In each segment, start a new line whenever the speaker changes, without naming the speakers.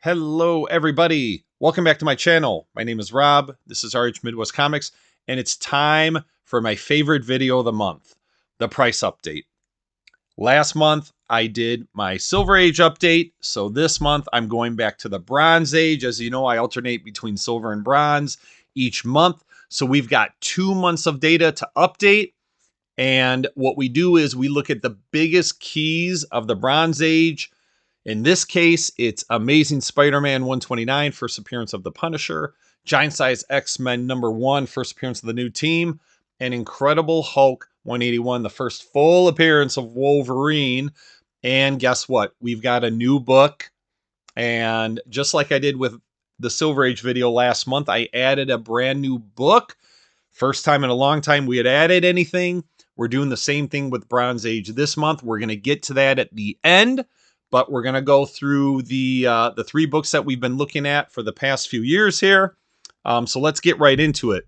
Hello, everybody. Welcome back to my channel. My name is Rob. This is RH Midwest Comics, and it's time for my favorite video of the month, the price update. Last month, I did my Silver Age update, so this month I'm going back to the Bronze Age. As you know, I alternate between Silver and Bronze each month, so we've got 2 months of data to update. And what we do is we look at the biggest keys of the Bronze Age. In this case, it's Amazing Spider-Man 129, first appearance of the Punisher, Giant Size X-Men #1, first appearance of the new team, and Incredible Hulk 181, the first full appearance of Wolverine. And guess what? We've got a new book. And just like I did with the Silver Age video last month, I added a brand new book. First time in a long time we had added anything. We're doing the same thing with Bronze Age this month. We're going to get to that at the end. But we're going to go through the 3 books that we've been looking at for the past few years here. So let's get right into it.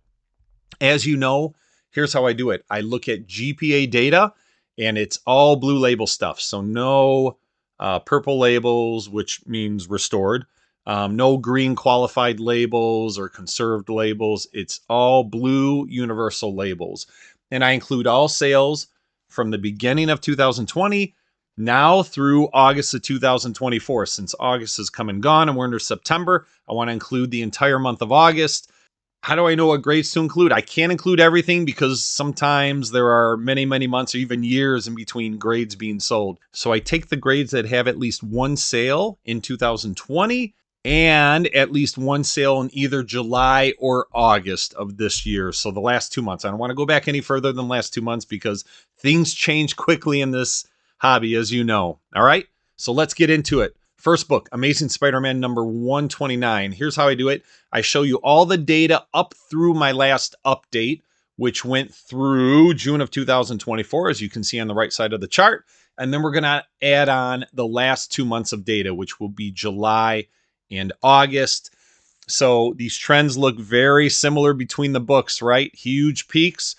As you know, here's how I do it. I look at GPA data, and it's all blue label stuff. So no purple labels, which means restored. No green qualified labels or conserved labels. It's all blue universal labels. And I include all sales from the beginning of 2020 now through August of 2024. Since August has come and gone and we're into September, I want to include the entire month of August. How do I know what grades to include? I can't include everything because sometimes there are many, many months or even years in between grades being sold. So I take the grades that have at least one sale in 2020 and at least one sale in either July or August of this year. So the last 2 months. I don't want to go back any further than the last 2 months because things change quickly in this hobby, as you know. All right, so let's get into it. First book, Amazing Spider-Man #129. Here's how I do it. I show you all the data up through my last update, which went through June of 2024, as you can see on the right side of the chart. And then we're going to add on the last 2 months of data, which will be July and August. So these trends look very similar between the books, right? Huge peaks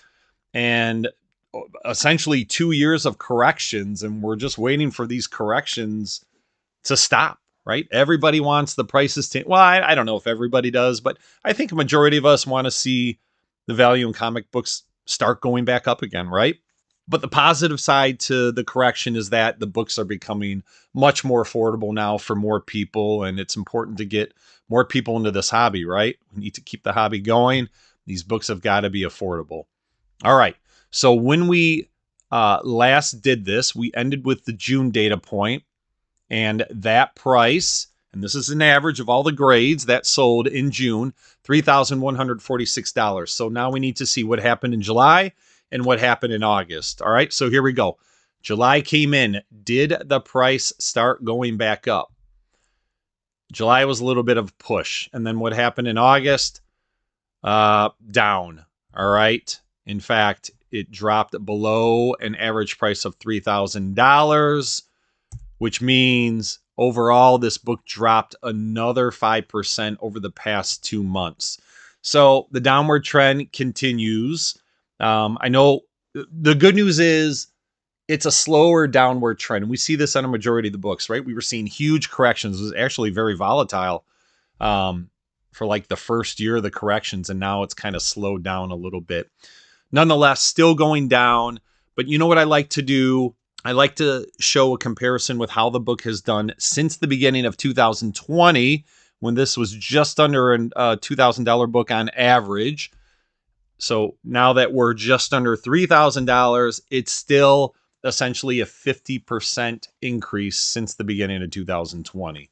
and essentially 2 years of corrections, and we're just waiting for these corrections to stop, right? Everybody wants the prices to, well, I don't know if everybody does, but I think a majority of us want to see the value in comic books start going back up again, right? But the positive side to the correction is that the books are becoming much more affordable now for more people, and it's important to get more people into this hobby, right? We need to keep the hobby going. These books have got to be affordable. All right. So when we last did this, we ended with the June data point, and that price, and this is an average of all the grades that sold in June, $3,146. So now we need to see what happened in July and what happened in August. All right, so here we go. July came in. Did the price start going back up? July was a little bit of a push. And then what happened in August? Down. All right. In fact, it dropped below an average price of $3,000, which means overall this book dropped another 5% over the past 2 months. So the downward trend continues. I know the good news is it's a slower downward trend. We see this on a majority of the books, right? We were seeing huge corrections. It was actually very volatile for like the first year of the corrections, and now it's kind of slowed down a little bit. Nonetheless, still going down. But you know what I like to do? I like to show a comparison with how the book has done since the beginning of 2020, when this was just under a $2,000 book on average. So now that we're just under $3,000, it's still essentially a 50% increase since the beginning of 2020.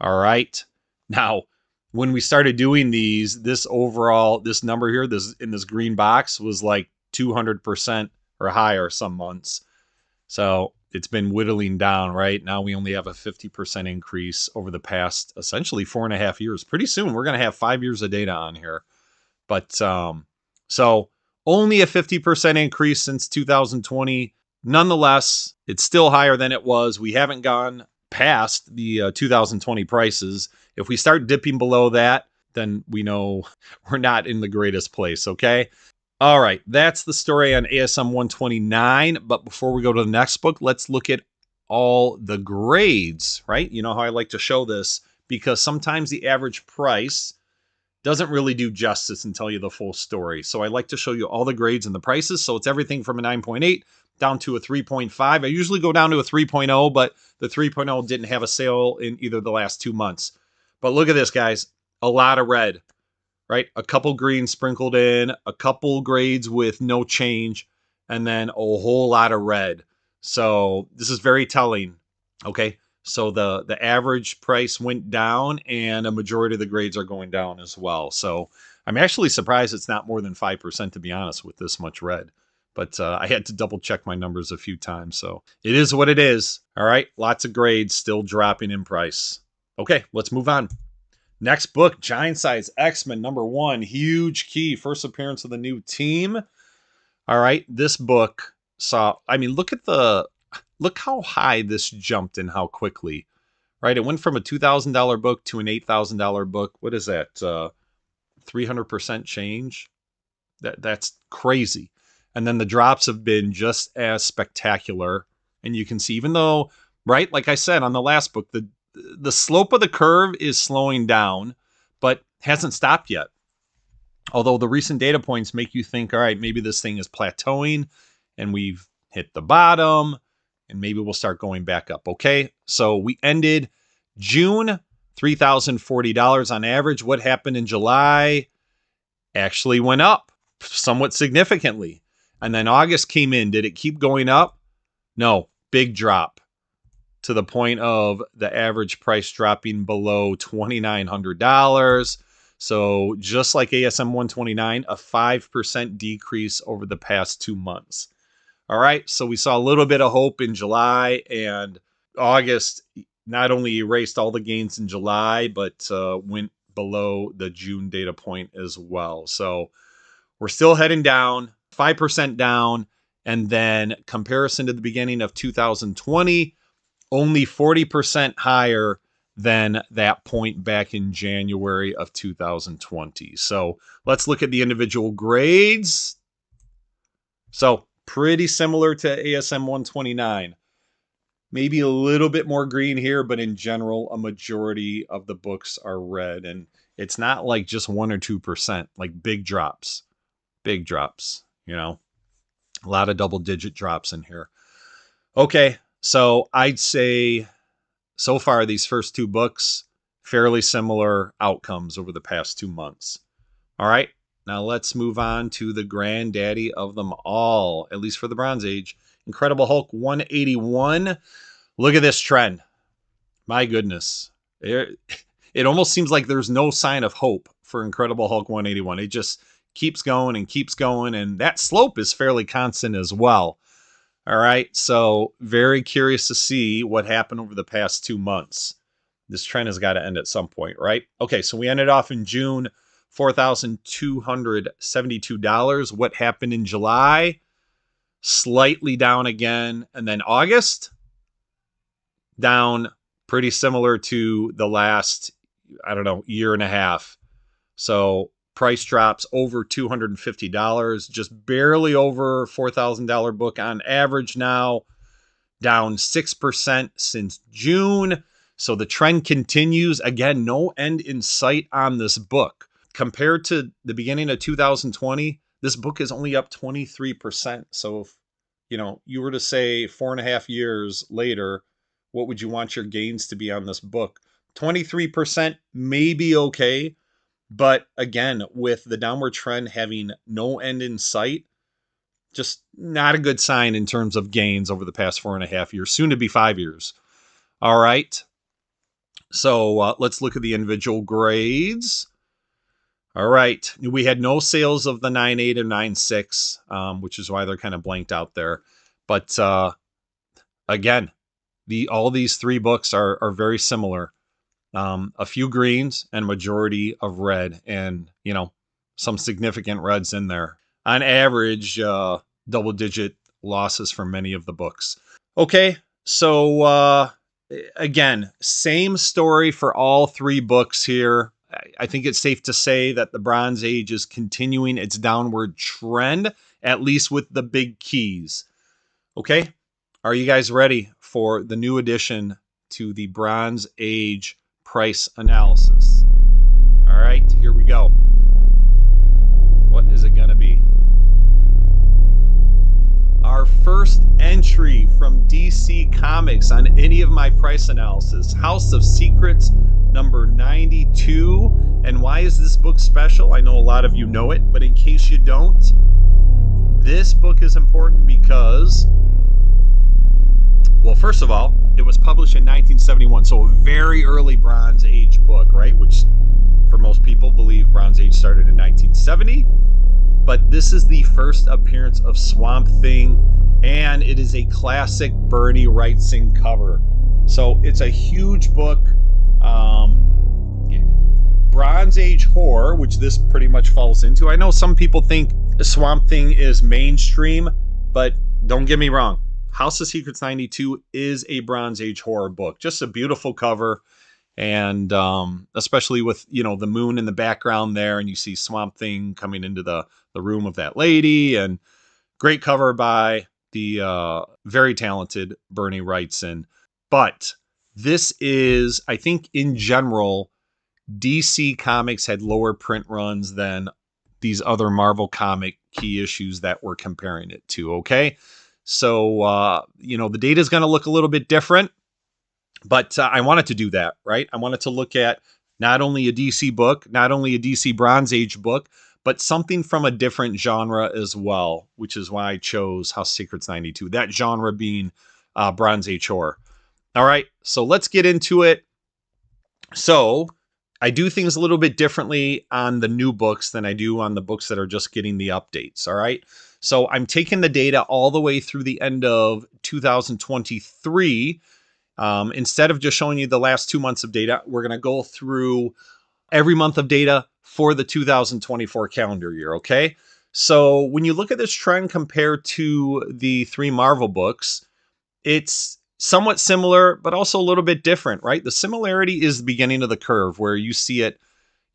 All right. Now, when we started doing these, this number here, this in this green box was like 200% or higher some months. So it's been whittling down, right? Now we only have a 50% increase over the past essentially 4.5 years. Pretty soon we're going to have 5 years of data on here. But so only a 50% increase since 2020. Nonetheless, it's still higher than it was. We haven't gone past the 2020 prices. If we start dipping below that, then we know we're not in the greatest place, okay? All right, that's the story on ASM 129. But before we go to the next book, let's look at all the grades, right? You know how I like to show this because sometimes the average price doesn't really do justice and tell you the full story. So I like to show you all the grades and the prices. So it's everything from a 9.8 down to a 3.5. I usually go down to a 3.0, but the 3.0 didn't have a sale in either the last 2 months. But look at this, guys. A lot of red, right? A couple greens sprinkled in, a couple grades with no change, and then a whole lot of red. So this is very telling. Okay. So the average price went down and a majority of the grades are going down as well. So I'm actually surprised it's not more than 5%, to be honest, with this much red. But I had to double check my numbers a few times. So it is what it is. All right. Lots of grades still dropping in price. Okay, let's move on. Next book, Giant Size X-Men #1. Huge key. First appearance of the new team. All right. This book saw, I mean, look how high this jumped and how quickly, right? It went from a $2,000 book to an $8,000 book. What is that? 300% change. That's crazy. And then the drops have been just as spectacular. And you can see, even though, right, like I said on the last book, the slope of the curve is slowing down, but hasn't stopped yet. Although the recent data points make you think, all right, maybe this thing is plateauing and we've hit the bottom and maybe we'll start going back up. Okay, so we ended June, $3,040 on average. What happened in July? Actually went up somewhat significantly. And then August came in. Did it keep going up? No, big drop to the point of the average price dropping below $2,900. So just like ASM 129, a 5% decrease over the past 2 months. All right, so we saw a little bit of hope in July, and August not only erased all the gains in July, but went below the June data point as well. So we're still heading down, 5% down, and then comparison to the beginning of 2020, only 40% higher than that point back in January of 2020. So let's look at the individual grades. So pretty similar to ASM 129. Maybe a little bit more green here, but in general, a majority of the books are red. And it's not like just 1 or 2%, like big drops, you know, a lot of double-digit drops in here. Okay, so I'd say so far these first 2 books, fairly similar outcomes over the past 2 months. All right. Now let's move on to the granddaddy of them all, at least for the Bronze Age. Incredible Hulk 181. Look at this trend. My goodness. It almost seems like there's no sign of hope for Incredible Hulk 181. It just keeps going and keeps going. And that slope is fairly constant as well. All right. So very curious to see what happened over the past 2 months. This trend has got to end at some point, right? Okay. So we ended off in June, $4,272. What happened in July? Slightly down again. And then August, down pretty similar to the last, year and a half. So price drops over $250, just barely over $4,000 book on average now, down 6% since June. So the trend continues. Again, no end in sight on this book. Compared to the beginning of 2020, this book is only up 23%. So if you were to say 4.5 years later, what would you want your gains to be on this book? 23% may be okay. But again, with the downward trend having no end in sight, just not a good sign in terms of gains over the past 4.5 years, soon to be 5 years. All right. So let's look at the individual grades. All right. We had no sales of the 9.8 and 9.6, which is why they're kind of blanked out there. But again, all these 3 books are very similar. A few greens and majority of red, and some significant reds in there. On average, double-digit losses for many of the books. Okay, so again, same story for all 3 books here. I think it's safe to say that the Bronze Age is continuing its downward trend, at least with the big keys. Okay, are you guys ready for the new addition to the Bronze Age price analysis. All right, here we go. What is it going to be? Our first entry from DC Comics on any of my price analysis, House of Secrets number 92. And why is this book special? I know a lot of you know it, but in case you don't, this book is important because, well, first of all, it was published in 1971, so a very early Bronze Age book, right? Which for most people believe Bronze Age started in 1970. But this is the first appearance of Swamp Thing, and it is a classic Bernie Wrightson cover. So it's a huge book. Bronze Age horror, which this pretty much falls into. I know some people think Swamp Thing is mainstream, but don't get me wrong. House of Secrets 92 is a Bronze Age horror book. Just a beautiful cover. And especially with, you know, the moon in the background there, and you see Swamp Thing coming into the room of that lady, and great cover by the very talented Bernie Wrightson. But this is, I think in general, DC Comics had lower print runs than these other Marvel comic key issues that we're comparing it to, okay? So, you know, the data is going to look a little bit different. But I wanted to do that, right? I wanted to look at not only a DC book, not only a DC Bronze Age book, but something from a different genre as well, which is why I chose House of Secrets 92, that genre being Bronze Age horror. All right, so let's get into it. So I do things a little bit differently on the new books than I do on the books that are just getting the updates, all right? So I'm taking the data all the way through the end of 2023. Instead of just showing you the last 2 months of data, we're going to go through every month of data for the 2024 calendar year, okay? So when you look at this trend compared to the 3 Marvel books, it's somewhat similar, but also a little bit different, right? The similarity is the beginning of the curve where you see it,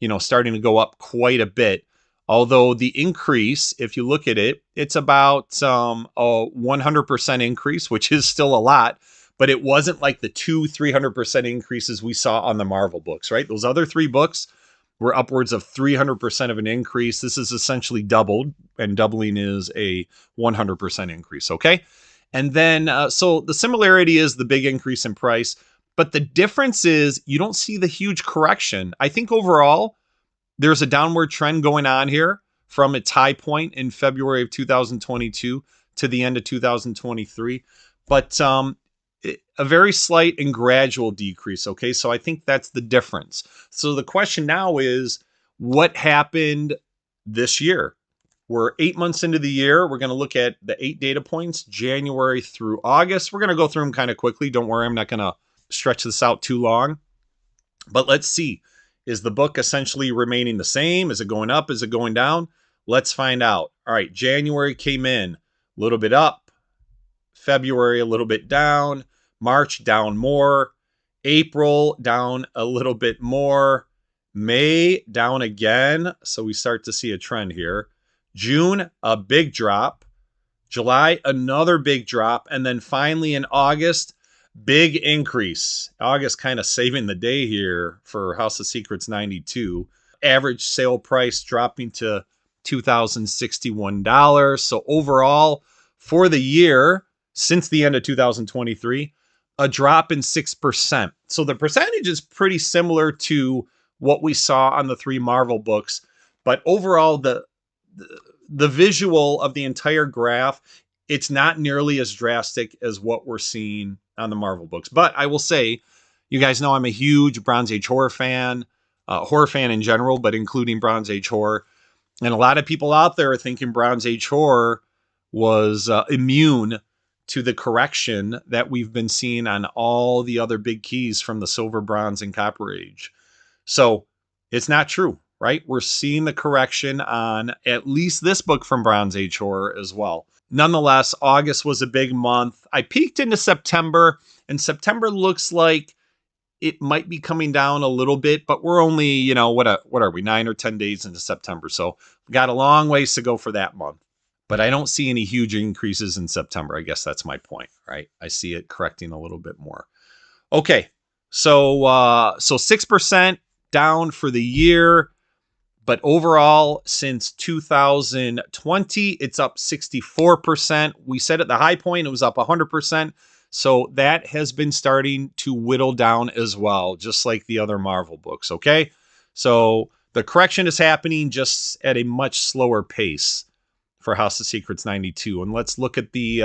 you know, starting to go up quite a bit. Although the increase, if you look at it, it's about a 100% increase, which is still a lot. But it wasn't like the 300% increases we saw on the Marvel books, right? Those other 3 books were upwards of 300% of an increase. This is essentially doubled, and doubling is a 100% increase, okay? And then, so the similarity is the big increase in price, but the difference is you don't see the huge correction. I think overall, there's a downward trend going on here from its high point in February of 2022 to the end of 2023. But a very slight and gradual decrease, okay? So I think that's the difference. So the question now is, what happened this year? We're 8 months into the year. We're going to look at the 8 data points, January through August. We're going to go through them kind of quickly. Don't worry, I'm not going to stretch this out too long. But let's see. Is the book essentially remaining the same? Is it going up? Is it going down? Let's find out. All right, January came in a little bit up. February a little bit down. March down more. April down a little bit more. May down again. So we start to see a trend here. June, a big drop. July, another big drop. And then finally in August, big increase. August kind of saving the day here for House of Secrets 92. Average sale price dropping to $2,061. So overall, for the year, since the end of 2023, a drop in 6%. So the percentage is pretty similar to what we saw on the 3 Marvel books. But overall, the visual of the entire graph, it's not nearly as drastic as what we're seeing on the Marvel books. But I will say, you guys know I'm a huge Bronze Age horror fan in general, but including Bronze Age horror. And a lot of people out there are thinking Bronze Age horror was immune to the correction that we've been seeing on all the other big keys from the Silver, Bronze, and Copper Age. So it's not true, right? We're seeing the correction on at least this book from Bronze Age horror as well. Nonetheless, August was a big month. I peeked into September, and September looks like it might be coming down a little bit, but we're only, you know, what are we, 9 or 10 days into September. So we got a long ways to go for that month. But I don't see any huge increases in September. I guess that's my point, right? I see it correcting a little bit more. Okay, So 6% down for the year, but overall since 2020, it's up 64%. We said at the high point it was up 100%. So that has been starting to whittle down as well, just like the other Marvel books, okay? So the correction is happening just at a much slower pace for House of Secrets 92. And let's look at the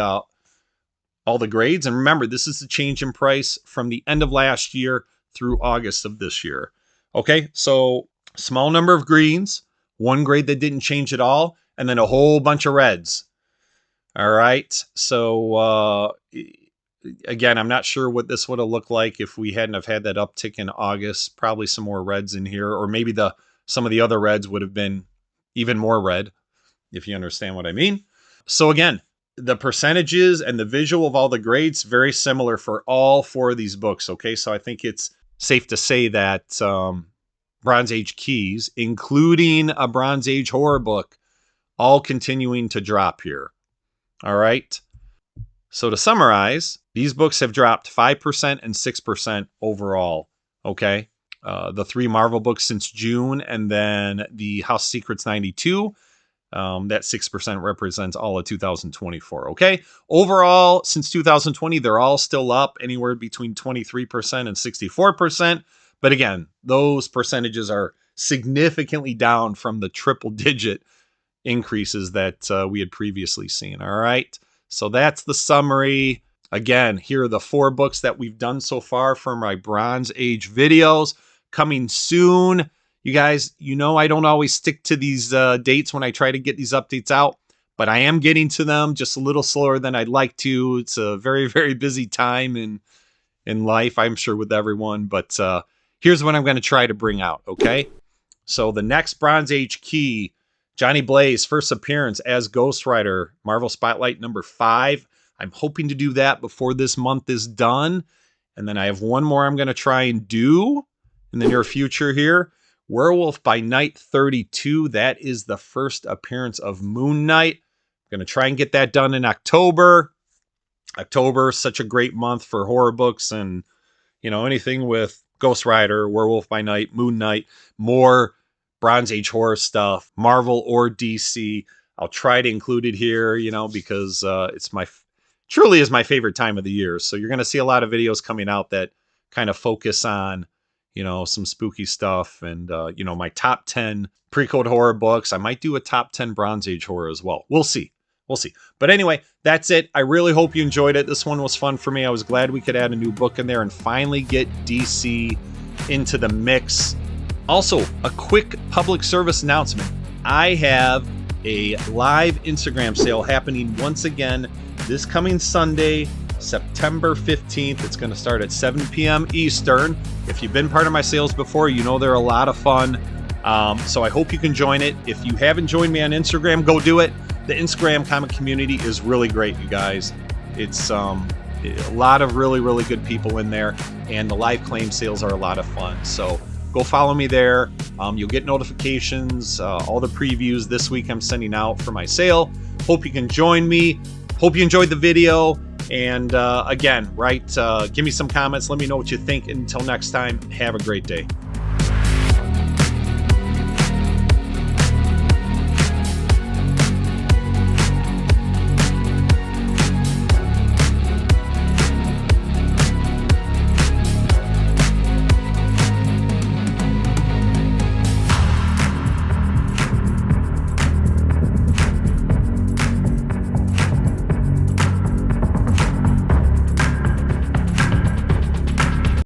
all the grades. And remember, this is the change in price from the end of last year through August of this year. Okay, so small number of greens, one grade that didn't change at all, and then a whole bunch of reds. All right, so again, I'm not sure what this would have looked like if we hadn't have had that uptick in August. Probably some more reds in here, or maybe some of the other reds would have been even more red, if you understand what I mean. So again, the percentages and the visual of all the grades, very similar for all four of these books, okay? So I think it's safe to say that Bronze Age Keys, including a Bronze Age horror book, all continuing to drop here. All right. So to summarize, these books have dropped 5% and 6% overall. Okay. The 3 Marvel books since June, and then the House Secrets 92. That 6% represents all of 2024. Okay. Overall, since 2020, they're all still up anywhere between 23% and 64%. But again, those percentages are significantly down from the triple-digit increases that we had previously seen. All right. So that's the summary. Again, here are the 4 books that we've done so far for my Bronze Age videos. Coming soon. You guys, you know I don't always stick to these dates when I try to get these updates out, but I am getting to them just a little slower than I'd like to. It's a very, very busy time in life, I'm sure, with everyone. But here's what I'm going to try to bring out, okay? So the next Bronze Age key, Johnny Blaze, first appearance as Ghost Rider, Marvel Spotlight number 5. I'm hoping to do that before this month is done. And then I have one more I'm going to try and do in the near future here. Werewolf by Night 32. That is the first appearance of Moon Knight. I'm going to try and get that done in October. October, such a great month for horror books and, you know, anything with Ghost Rider, Werewolf by Night, Moon Knight, more Bronze Age horror stuff, Marvel or DC. I'll try to include it here, you know, because it's truly is my favorite time of the year. So you're going to see a lot of videos coming out that kind of focus on, you know, some spooky stuff and, you know, my top 10 pre-code horror books. I might do a top 10 Bronze Age horror as well. We'll see. We'll see. But anyway, that's it. I really hope you enjoyed it. This one was fun for me. I was glad we could add a new book in there and finally get DC into the mix. Also, a quick public service announcement. I have a live Instagram sale happening once again this coming Sunday, September 15th. It's going to start at 7 p.m. Eastern. If you've been part of my sales before, you know they're a lot of fun. So I hope you can join it. If you haven't joined me on Instagram, go do it. The Instagram comic community is really great, you guys. It's a lot of really, really good people in there, and the live claim sales are a lot of fun. So go follow me there. You'll get notifications, all the previews this week I'm sending out for my sale. Hope you can join me. Hope you enjoyed the video. And again, give me some comments. Let me know what you think. Until next time, have a great day.